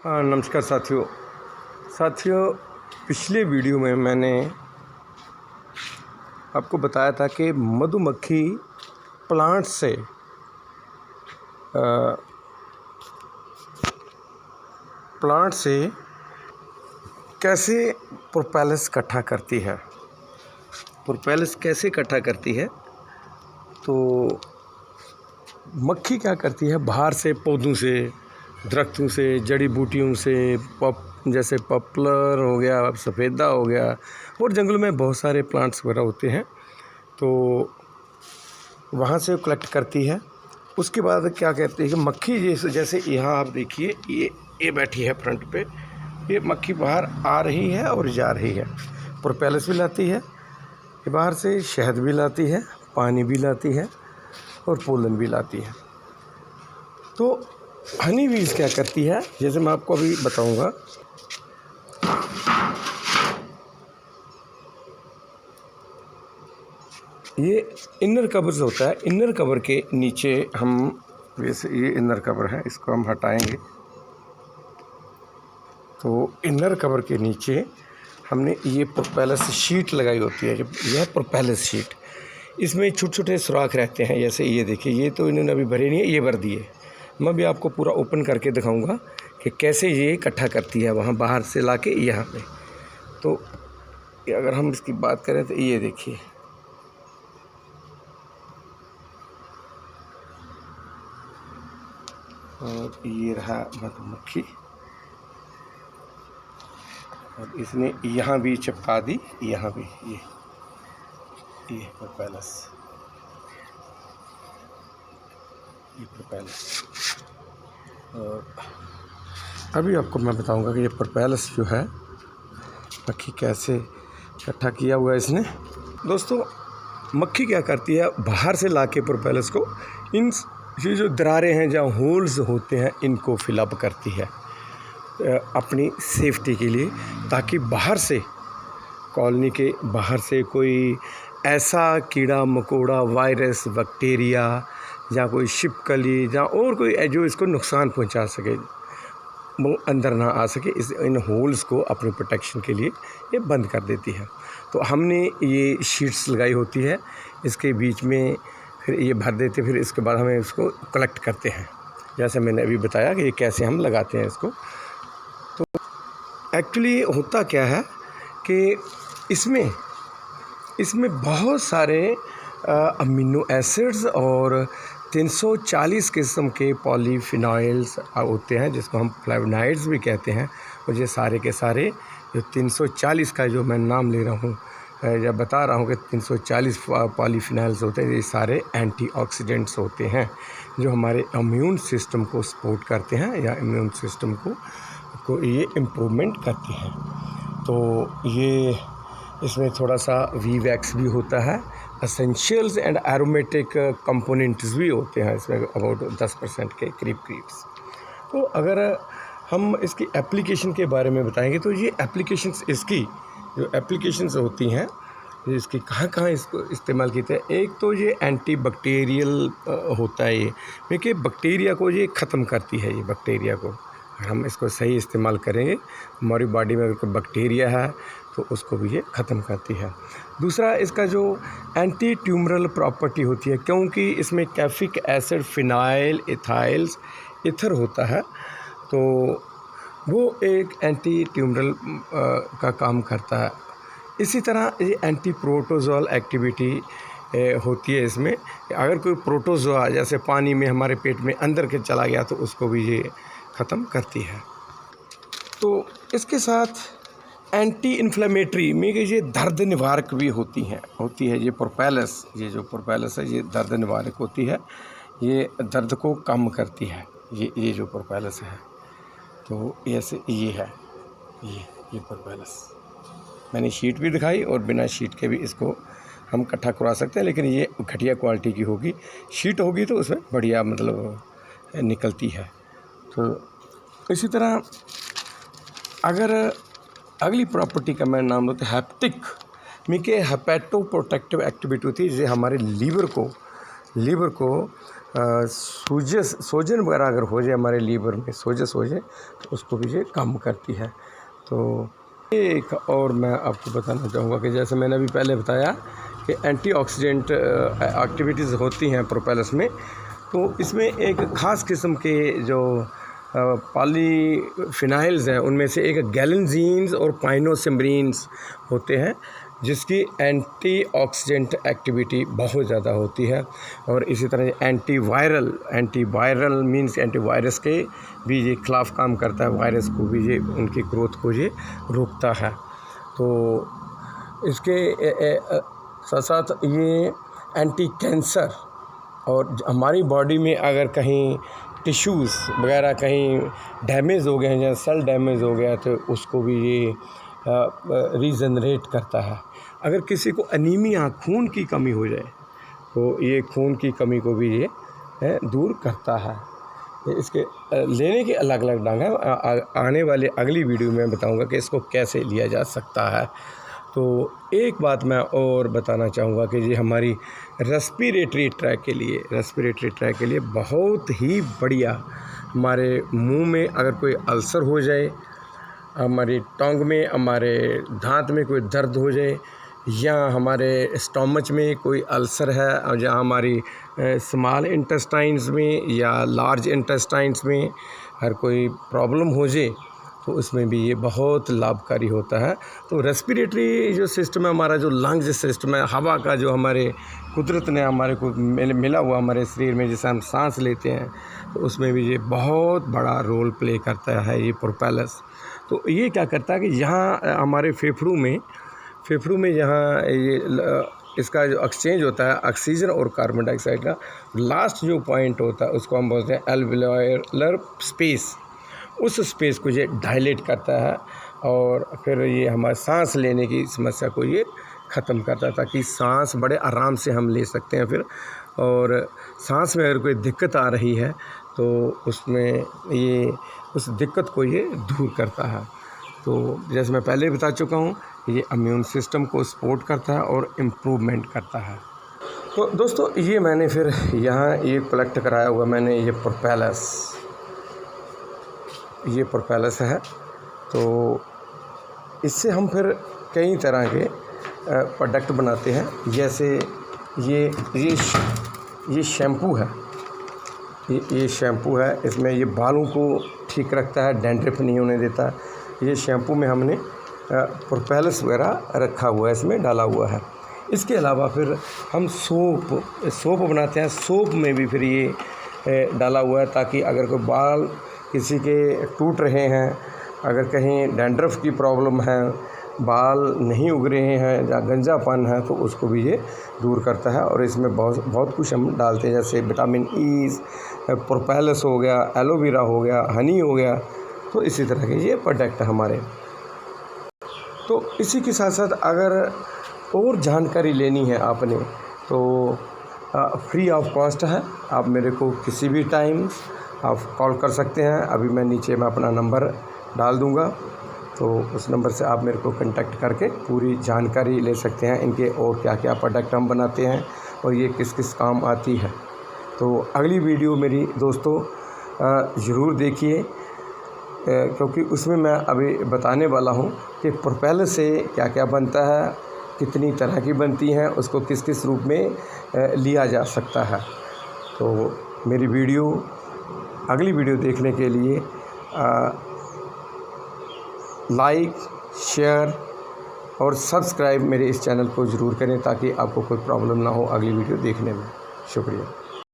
हाँ, नमस्कार साथियों। पिछले वीडियो में मैंने आपको बताया था कि मधुमक्खी प्लांट से कैसे प्रोपेलस इकट्ठा करती है। प्रोपेलस कैसे इकट्ठा करती है, तो मक्खी क्या करती है, बाहर से पौधों से, दरख्तों से, जड़ी बूटियों से, जैसे पॉपुलर हो गया, सफ़ेदा हो गया, और जंगल में बहुत सारे प्लांट्स वगैरह होते हैं, तो वहाँ से कलेक्ट करती है। उसके बाद क्या कहते हैं कि मक्खी जैसे यहाँ आप देखिए, ये बैठी है फ्रंट पे, ये मक्खी बाहर आ रही है और जा रही है। प्रोपेलस भी लाती है, ये बाहर से शहद भी लाती है, पानी भी लाती है और पोलन भी लाती है। तो हनी बीज क्या करती है, जैसे मैं आपको अभी बताऊंगा। ये इनर कवर होता है, इनर कवर के नीचे हम, वैसे ये इनर कवर है, इसको हम हटाएंगे, तो इनर कवर के नीचे हमने ये प्रोपेलस शीट लगाई होती है। यह प्रोपेलस शीट, इसमें छोटे छोटे सुराख रहते हैं, जैसे ये देखिए, ये तो इन्होंने अभी भरे नहीं है, ये भर दिए। मैं भी आपको पूरा ओपन करके दिखाऊंगा कि कैसे ये इकट्ठा करती है वहाँ बाहर से लाके यहाँ पे। तो अगर हम इसकी बात करें तो ये देखिए, और ये रहा मधुमक्खी, और इसने यहाँ भी चिपका दी, यहाँ भी ये प्रोपेलस, ये प्रोपेलस। और अभी आपको मैं बताऊंगा कि ये प्रोपेलस जो है मक्खी कैसे इकट्ठा किया हुआ है इसने। दोस्तों, मक्खी क्या करती है, बाहर से लाके प्रोपेलस को, ये जो दरारें हैं, जहाँ होल्स होते हैं, इनको फिलअप करती है अपनी सेफ्टी के लिए, ताकि बाहर से, कॉलोनी के बाहर से कोई ऐसा कीड़ा मकोड़ा, वायरस, बैक्टीरिया, या कोई छिपकली, या और कोई जो इसको नुकसान पहुंचा सके, वो अंदर ना आ सके। इन होल्स को अपनी प्रोटेक्शन के लिए ये बंद कर देती है। तो हमने ये शीट्स लगाई होती है, इसके बीच में फिर ये भर देते, फिर इसके बाद हमें इसको कलेक्ट करते हैं, जैसे मैंने अभी बताया कि ये कैसे हम लगाते हैं इसको। तो एक्चुअली होता क्या है कि इसमें बहुत सारे अमीनो एसिड्स और 340 किस्म के पॉलीफिनॉल्स होते हैं, जिसको हम फ्लेवोनॉइड्स भी कहते हैं। और ये सारे के सारे जो 340 का जो मैं नाम ले रहा हूँ या बता रहा हूँ कि 340 पॉलीफिनॉल्स होते हैं, ये सारे एंटीऑक्सीडेंट्स होते हैं, जो हमारे इम्यून सिस्टम को सपोर्ट करते हैं, या इम्यून सिस्टम को ये इम्प्रूवमेंट करते हैं। तो ये इसमें थोड़ा सा वीवैक्स भी होता है, एसेंशियल्स एंड एरोमेटिक कंपोनेंट्स भी होते हैं इसमें, अबाउट 10% के करीब। तो अगर हम इसकी एप्लीकेशन के बारे में बताएंगे, तो ये एप्लीकेशंस, इसकी जो एप्लीकेशंस होती हैं, इसकी कहाँ इसको इस्तेमाल किया है। एक तो ये एंटी बैक्टीरियल होता है, ये क्योंकि बैक्टीरिया को ये ख़त्म करती है। ये बैक्टीरिया को अगर हम इसको सही इस्तेमाल करेंगे, हमारी बॉडी में अगर कोई बैक्टीरिया है तो उसको भी ये ख़त्म करती है। दूसरा, इसका जो एंटी ट्यूमरल प्रॉपर्टी होती है, क्योंकि इसमें कैफिक एसिड, फिनाइल इथाइल्स ईथर होता है, तो वो एक एंटी ट्यूमरल का काम करता है। इसी तरह ये एंटी प्रोटोजोअल एक्टिविटी होती है इसमें। अगर कोई प्रोटोजोआ जैसे पानी में हमारे पेट में अंदर के चला गया, तो उसको भी ये ख़त्म करती है। तो इसके साथ एंटी इन्फ्लेमेटरी में ये दर्द निवारक भी होती है। ये प्रोपेलस, ये जो प्रोपेलस है, ये दर्द निवारक होती है, ये दर्द को कम करती है, ये जो प्रोपेलस है। तो ऐसे ये है, ये प्रोपेलस मैंने शीट भी दिखाई, और बिना शीट के भी इसको हम इकट्ठा करवा सकते हैं, लेकिन ये घटिया क्वालिटी की होगी। शीट होगी तो उसमें बढ़िया मतलब निकलती है। तो इसी तरह अगर अगली प्रॉपर्टी का मैं नाम लेते हैप्टिक में, के हेपेटो प्रोटेक्टिव एक्टिविटी होती है, जिसे हमारे लीवर को सूजन वगैरह अगर हो जाए, हमारे लीवर में सोजस हो जाए, तो उसको भी ये कम करती है। तो एक और मैं आपको बताना चाहूँगा कि जैसे मैंने अभी पहले बताया कि एंटीऑक्सीडेंट एक्टिविटीज़ होती हैं प्रोपेलस में, तो इसमें एक ख़ास किस्म के जो पॉलीफिनाइल्स हैं, उनमें से एक गैलेंजीन्स और पाइनोसिमरीन्स होते हैं, जिसकी एंटीऑक्सीडेंट एक्टिविटी बहुत ज़्यादा होती है। और इसी तरह एंटीवायरल मीन्स एंटीवायरस के भी ये खिलाफ़ काम करता है, वायरस को भी ये उनकी ग्रोथ को ये रोकता है। तो इसके साथ साथ ये एंटी कैंसर, और हमारी बॉडी में अगर कहीं टिश्यूज़ वगैरह कहीं डैमेज हो गए हैं या सेल डैमेज हो गया, तो उसको भी ये रीजनरेट करता है। अगर किसी को अनीमिया, खून की कमी हो जाए, तो ये खून की कमी को भी ये दूर करता है। इसके लेने के अलग अलग ढंग हैं। आने वाले अगली वीडियो में बताऊंगा कि इसको कैसे लिया जा सकता है। तो एक बात मैं और बताना चाहूँगा कि ये हमारी रेस्पिरेटरी ट्रैक के लिए बहुत ही बढ़िया। हमारे मुंह में अगर कोई अल्सर हो जाए, हमारी टंग में, हमारे दांत में कोई दर्द हो जाए, या हमारे स्टमच में कोई अल्सर है, और जहाँ हमारी स्मॉल इंटेस्टाइन्स में या लार्ज इंटेस्टाइन्स में हर कोई प्रॉब्लम हो जाए, तो उसमें भी ये बहुत लाभकारी होता है। तो रेस्पिरेटरी जो सिस्टम है, हमारा जो लंग्स सिस्टम है, हवा का जो हमारे कुदरत ने हमारे को मिला हुआ हमारे शरीर में, जिसे हम सांस लेते हैं, तो उसमें भी ये बहुत बड़ा रोल प्ले करता है ये प्रोपेलस। तो ये क्या करता है कि यहाँ हमारे फेफड़ों में यहाँ ये इसका जो एक्सचेंज होता है ऑक्सीजन और कार्बन डाइऑक्साइड का, लास्ट जो पॉइंट होता है उसको हम बोलते हैं एल्वियोलर स्पेस। उस स्पेस को ये डायलेट करता है, और फिर ये हमारे सांस लेने की समस्या को ये ख़त्म करता है, ताकि सांस बड़े आराम से हम ले सकते हैं फिर। और सांस में अगर कोई दिक्कत आ रही है, तो उसमें ये उस दिक्कत को ये दूर करता है। तो जैसे मैं पहले बता चुका हूँ, ये इम्यून सिस्टम को सपोर्ट करता है और इम्प्रूवमेंट करता है। तो दोस्तों, ये मैंने फिर यहाँ ये कलेक्ट कराया हुआ मैंने ये प्रोपेलस है। तो इससे हम फिर कई तरह के प्रोडक्ट बनाते हैं। जैसे ये शैम्पू है, ये शैम्पू है। इसमें ये बालों को ठीक रखता है, डैंड्रफ नहीं होने देता। ये शैम्पू में हमने प्रोपेलस वगैरह रखा हुआ है, इसमें डाला हुआ है। इसके अलावा फिर हम सोप बनाते हैं। सोप में भी फिर ये डाला हुआ है, ताकि अगर कोई बाल किसी के टूट रहे हैं, अगर कहीं डैंड्रफ की प्रॉब्लम है, बाल नहीं उग रहे हैं या गंजापन है, तो उसको भी ये दूर करता है। और इसमें बहुत कुछ हम डालते हैं, जैसे विटामिन ई, प्रोपेलस हो गया, एलोवेरा हो गया, हनी हो गया। तो इसी तरह के ये प्रोडक्ट हमारे। तो इसी के साथ साथ अगर और जानकारी लेनी है आपने, तो फ्री ऑफ कॉस्ट है। आप मेरे को किसी भी टाइम आप कॉल कर सकते हैं। अभी मैं नीचे में अपना नंबर डाल दूंगा, तो उस नंबर से आप मेरे को कांटेक्ट करके पूरी जानकारी ले सकते हैं, इनके और क्या क्या प्रोडक्ट हम बनाते हैं और ये किस किस काम आती है। तो अगली वीडियो मेरी दोस्तों ज़रूर देखिए, क्योंकि उसमें मैं अभी बताने वाला हूँ कि प्रोपेलस से क्या क्या बनता है, कितनी तरह की बनती हैं, उसको किस किस रूप में लिया जा सकता है। तो मेरी अगली वीडियो देखने के लिए लाइक, शेयर और सब्सक्राइब मेरे इस चैनल को ज़रूर करें, ताकि आपको कोई प्रॉब्लम ना हो अगली वीडियो देखने में। शुक्रिया।